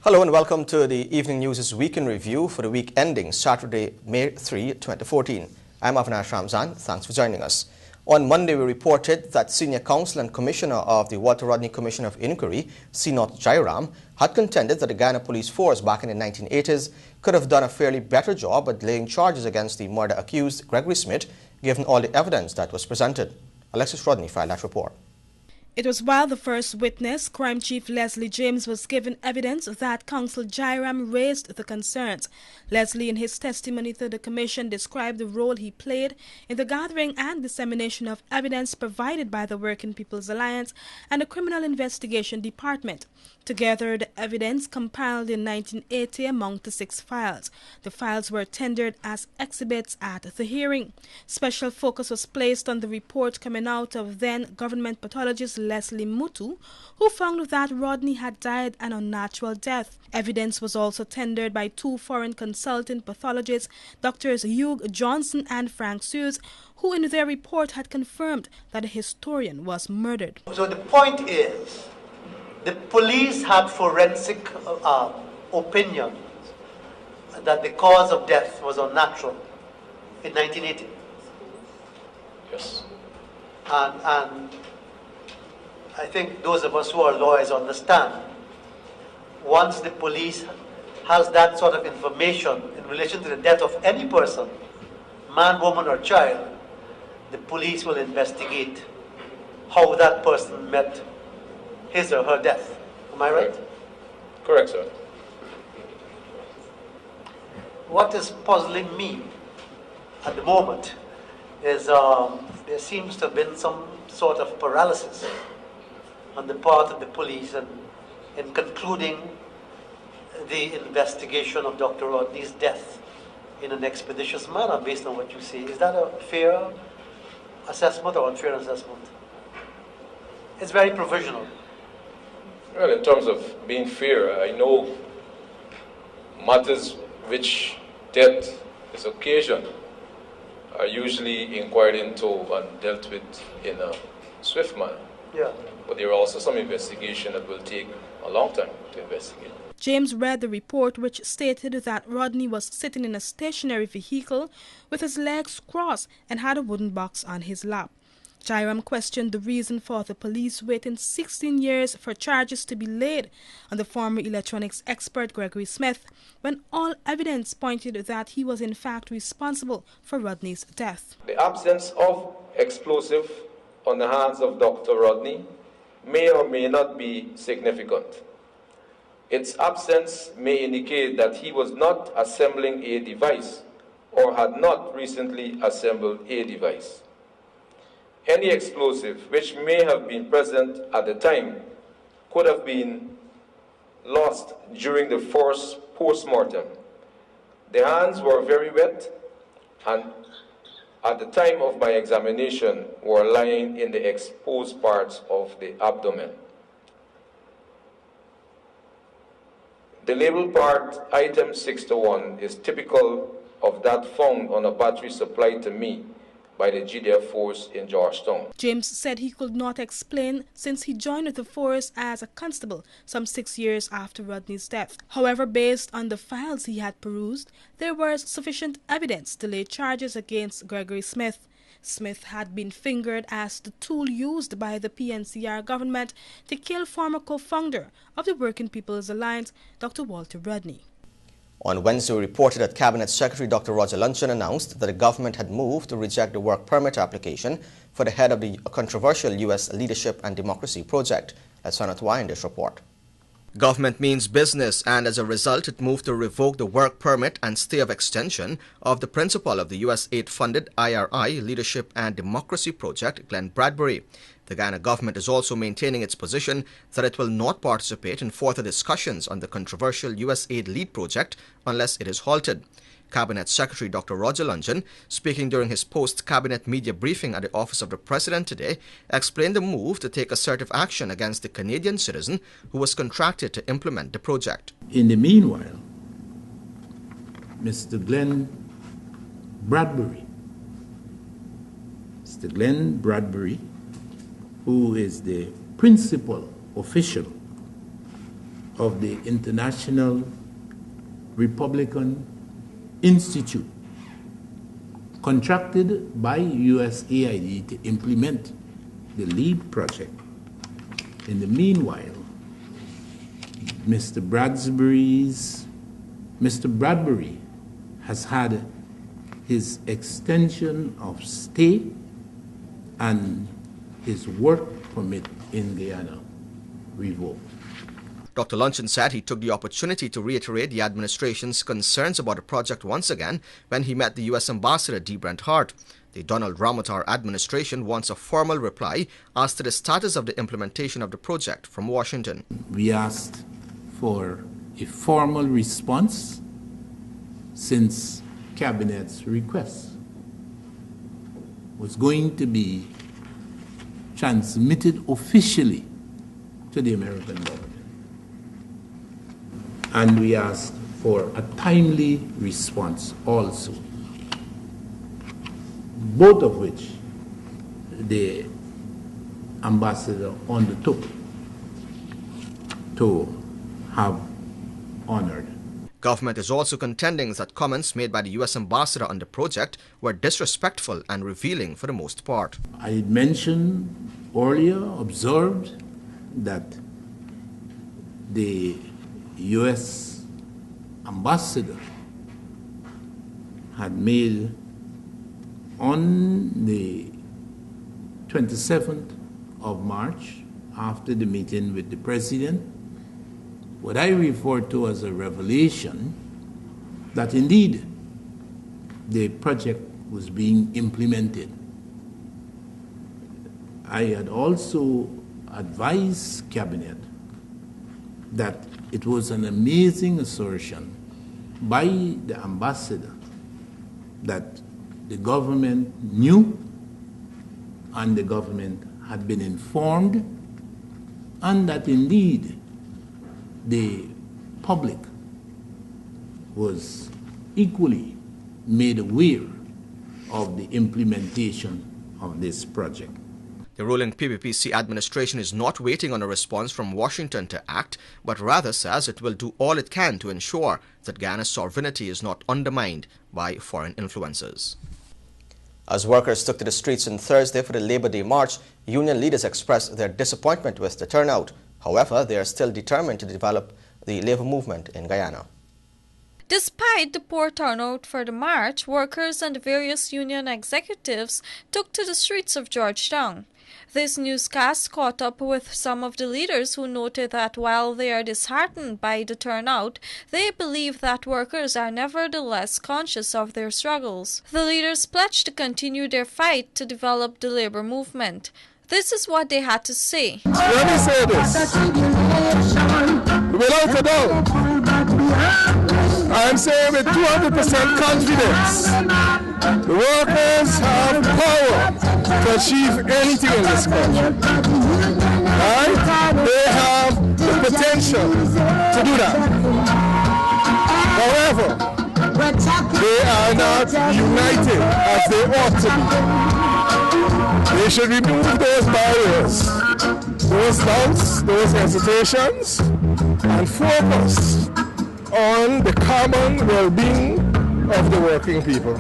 Hello and welcome to the Evening News' Week in Review for the week ending Saturday, May 3, 2014. I'm Avinash Ramzan. Thanks for joining us. On Monday, we reported that Senior Counsel and Commissioner of the Walter Rodney Commission of Inquiry, Sinoth Jairam, had contended that the Guyana Police Force back in the 1980s could have done a fairly better job at laying charges against the murder accused, Gregory Smith, given all the evidence that was presented. Alexis Rodney filed that report. It was while the first witness, Crime Chief Leslie James, was given evidence that Counsel Jairam raised the concerns. Leslie, in his testimony to the Commission, described the role he played in the gathering and dissemination of evidence provided by the Working People's Alliance and the Criminal Investigation Department. Together, the evidence compiled in 1980 amounted to 6 files. The files were tendered as exhibits at the hearing. Special focus was placed on the report coming out of then government pathologist Leslie Mutu, who found that Rodney had died an unnatural death. Evidence was also tendered by 2 foreign consultant pathologists, Drs. Hugh Johnson and Frank Sues, who in their report had confirmed that the historian was murdered. So the point is, the police had forensic opinion that the cause of death was unnatural in 1980. Yes. And I think those of us who are lawyers understand, once the police has that sort of information in relation to the death of any person, man, woman, or child, the police will investigate how that person met his or her death. Am I right? Correct, sir. What is puzzling me at the moment is there seems to have been some sort of paralysis on the part of the police in concluding the investigation of Dr. Rodney's death in an expeditious manner based on what you say. Is that a fair assessment or unfair assessment? It's very provisional. Well, in terms of being fair, I know matters which death is occasioned are usually inquired into and dealt with in a swift manner. Yeah. But there are also some investigation that will take a long time to investigate. James read the report, which stated that Rodney was sitting in a stationary vehicle with his legs crossed and had a wooden box on his lap. Jairam questioned the reason for the police waiting 16 years for charges to be laid on the former electronics expert Gregory Smith, when all evidence pointed that he was in fact responsible for Rodney's death. The absence of explosive on the hands of Dr. Rodney may or may not be significant. Its absence may indicate that he was not assembling a device or had not recently assembled a device. Any explosive which may have been present at the time could have been lost during the first post-mortem. The hands were very wet and at the time of my examination were lying in the exposed parts of the abdomen. The label part, item 6-1, is typical of that found on a battery supplied to me by the GDF force in Georgetown. James said he could not explain since he joined the force as a constable some 6 years after Rodney's death. However, based on the files he had perused, there was sufficient evidence to lay charges against Gregory Smith. Smith had been fingered as the tool used by the PNCR government to kill former co-founder of the Working People's Alliance, Dr. Walter Rodney. On Wednesday, we reported that Cabinet Secretary Dr. Roger Luncheon announced that the government had moved to reject the work permit application for the head of the controversial U.S. Leadership and Democracy Project. Let's find out why in this report. Government means business, and as a result, it moved to revoke the work permit and stay of extension of the principal of the U.S. aid-funded IRI Leadership and Democracy Project, Glenn Bradbury. The Guyana government is also maintaining its position that it will not participate in further discussions on the controversial U.S. aid lead project unless it is halted. Cabinet Secretary Dr. Roger Luncheon, speaking during his post-cabinet media briefing at the Office of the President today, explained the move to take assertive action against the Canadian citizen who was contracted to implement the project. In the meanwhile, Mr. Glenn Bradbury, who is the principal official of the International Republican Institute, contracted by USAID to implement the LEAD project. In the meanwhile, Mr. Bradbury has had his extension of stay and his work permit in Guyana revoked. Dr. Luncheon said he took the opportunity to reiterate the administration's concerns about the project once again when he met the U.S. Ambassador D. Brent Hart. The Donald Ramotar administration wants a formal reply as to the status of the implementation of the project from Washington. We asked for a formal response since Cabinet's request was going to be transmitted officially to the American government. And we asked for a timely response also, both of which the ambassador undertook to have honored. Government is also contending that comments made by the U.S. ambassador on the project were disrespectful and revealing for the most part. I mentioned earlier, observed that the U.S. ambassador had made on the 27th of March, after the meeting with the president, what I refer to as a revelation that indeed the project was being implemented. I had also advised Cabinet that it was an amazing assertion by the ambassador that the government knew and the government had been informed, and that indeed the public was equally made aware of the implementation of this project. The ruling PPPC administration is not waiting on a response from Washington to act, but rather says it will do all it can to ensure that Guyana's sovereignty is not undermined by foreign influences. As workers took to the streets on Thursday for the Labor Day March, union leaders expressed their disappointment with the turnout. However, they are still determined to develop the labor movement in Guyana. Despite the poor turnout for the march, workers and various union executives took to the streets of Georgetown. This newscast caught up with some of the leaders who noted that while they are disheartened by the turnout, they believe that workers are nevertheless conscious of their struggles. The leaders pledged to continue their fight to develop the labor movement. This is what they had to say. Let me say this. Without a doubt, I am saying with 200% confidence, the workers have power to achieve anything in this country. Right? They have the potential to do that. However, they are not united as they ought to be. They should remove those barriers, those doubts, those hesitations, and focus on the common well-being of the working people.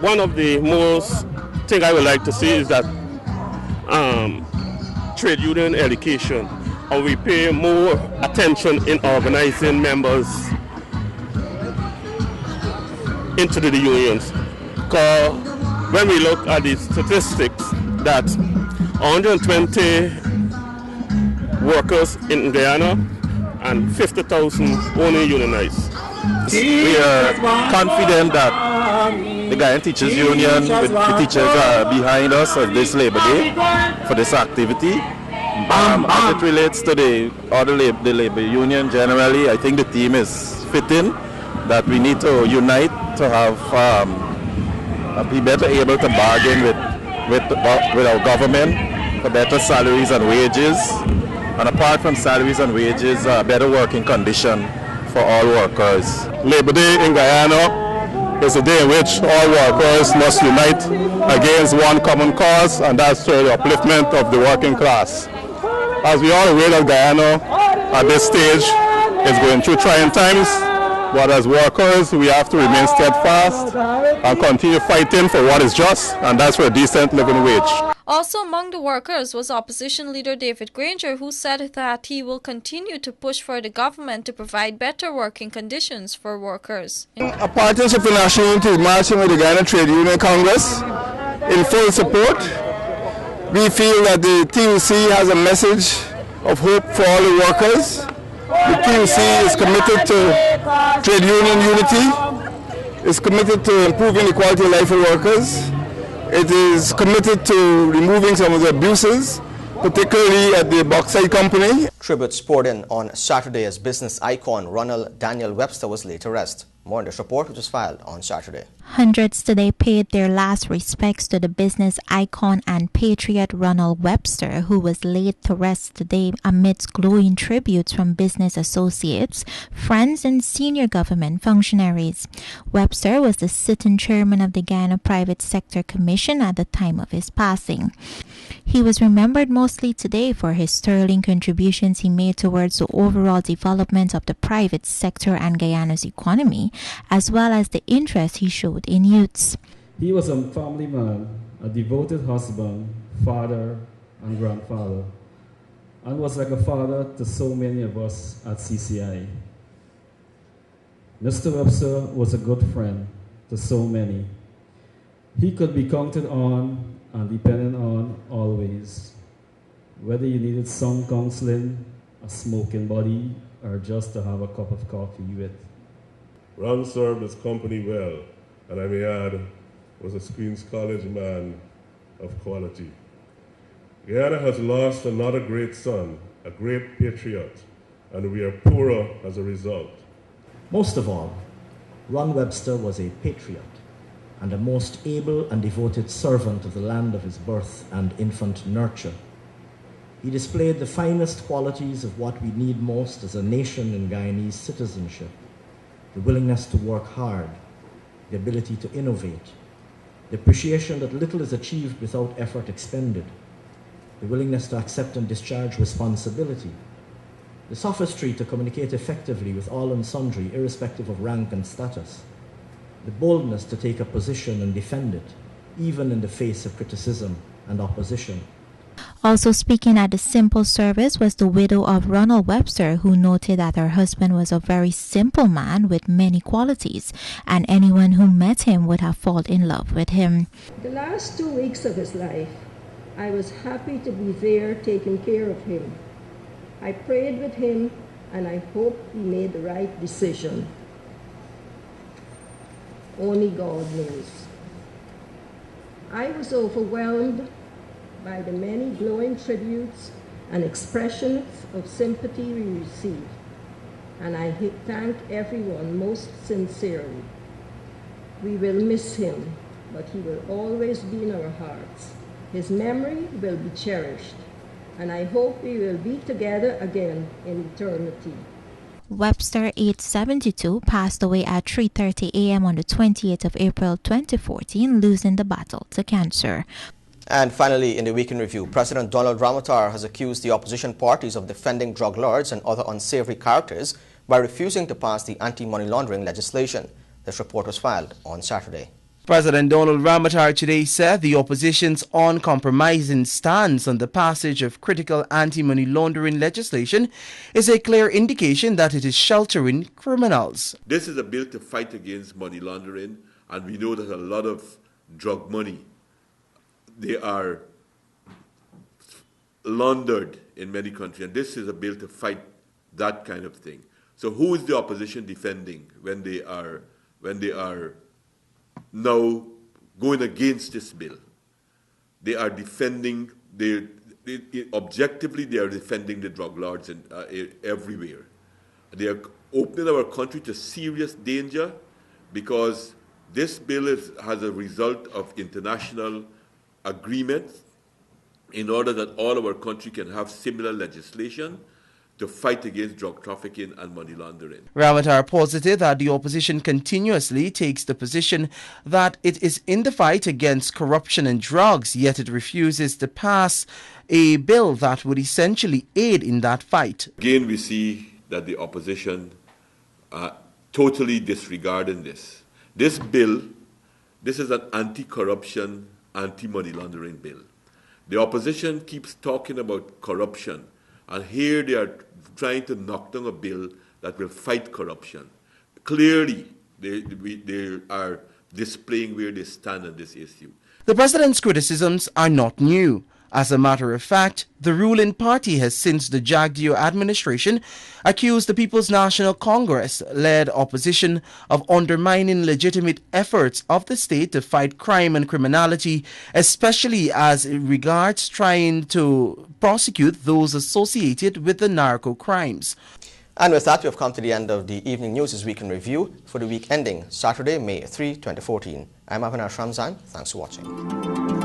One of the most things I would like to see is that trade union education, and we pay more attention in organizing members into the unions. Because when we look at the statistics, that 120 workers in Guyana and 50,000 only unionized. We are confident that the Guyana Teachers Union, with the teachers are behind us on this Labor Day for this activity. As it relates to the Labor Union generally, I think the theme is fitting, that we need to unite to have be better able to bargain with our government for better salaries and wages, and apart from salaries and wages, better working condition for all workers. Labor Day in Guyana is a day in which all workers must unite against one common cause, and that's the upliftment of the working class. As we all aware that Guyana at this stage is going through trying times, but as workers, we have to remain steadfast and continue fighting for what is just, and that's for a decent living wage. Also among the workers was opposition leader David Granger, who said that he will continue to push for the government to provide better working conditions for workers. A Partnership for National Unity marching with the Guyana Trade Union Congress in full support. We feel that the TUC has a message of hope for all the workers. The TUC is committed to trade union unity, is committed to improving the quality of life of workers. It is committed to removing some of the abuses, particularly at the bauxite company. Tributes poured in on Saturday as business icon Ronald Daniel Webster was laid to rest. More on this report, which was filed on Saturday. Hundreds today paid their last respects to the business icon and patriot Ronald Webster, who was laid to rest today amidst glowing tributes from business associates, friends, and senior government functionaries. Webster was the sitting chairman of the Guyana Private Sector Commission at the time of his passing. He was remembered mostly today for his sterling contributions he made towards the overall development of the private sector and Guyana's economy, as well as the interest he showed in youths. He was a family man, a devoted husband, father, and grandfather, and was like a father to so many of us at CCI. Mr. Webster was a good friend to so many. He could be counted on and depended on always, whether you needed some counseling, a smoking body, or just to have a cup of coffee with. Ron served his company well, and I may add, was a Queen's College man of quality. Guyana has lost another great son, a great patriot, and we are poorer as a result. Most of all, Ron Webster was a patriot and a most able and devoted servant of the land of his birth and infant nurture. He displayed the finest qualities of what we need most as a nation in Guyanese citizenship: the willingness to work hard, the ability to innovate, the appreciation that little is achieved without effort expended, the willingness to accept and discharge responsibility, the sophistry to communicate effectively with all and sundry, irrespective of rank and status, the boldness to take a position and defend it, even in the face of criticism and opposition. Also speaking at the simple service was the widow of Ronald Webster, who noted that her husband was a very simple man with many qualities, and anyone who met him would have fallen in love with him. The last 2 weeks of his life, I was happy to be there taking care of him. I prayed with him, and I hope he made the right decision. Only God knows. I was overwhelmed by the many glowing tributes and expressions of sympathy we received, and I thank everyone most sincerely. We will miss him, but he will always be in our hearts. His memory will be cherished, and I hope we will be together again in eternity. Webster, aged 72, passed away at 3:30 a.m. on the 28th of April 2014, losing the battle to cancer. And finally, in the Week in Review, President Donald Ramotar has accused the opposition parties of defending drug lords and other unsavory characters by refusing to pass the anti-money laundering legislation. This report was filed on Saturday. President Donald Ramotar today said the opposition's uncompromising stance on the passage of critical anti-money laundering legislation is a clear indication that it is sheltering criminals. This is a bill to fight against money laundering, and we know that a lot of drug money, they are laundered in many countries, and this is a bill to fight that kind of thing. So who is the opposition defending when they are now going against this bill? They are defending, objectively they are defending the drug lords everywhere. They are opening our country to serious danger because this bill has a result of international agreements in order that all of our country can have similar legislation to fight against drug trafficking and money laundering. Ramotar posited that the opposition continuously takes the position that it is in the fight against corruption and drugs, yet it refuses to pass a bill that would essentially aid in that fight. Again, we see that the opposition totally disregarding this. This bill, this is an anti-corruption, anti-money laundering bill. The opposition keeps talking about corruption, and here they are trying to knock down a bill that will fight corruption. Clearly, they are displaying where they stand on this issue. The president's criticisms are not new. As a matter of fact, the ruling party has, since the Jagdeo administration, accused the People's National Congress-led opposition of undermining legitimate efforts of the state to fight crime and criminality, especially as it regards trying to prosecute those associated with the narco crimes. And with that, we have come to the end of the Evening News' Week in Review for the week ending Saturday, May 3, 2014. I'm Avinash Ramzan. Thanks for watching.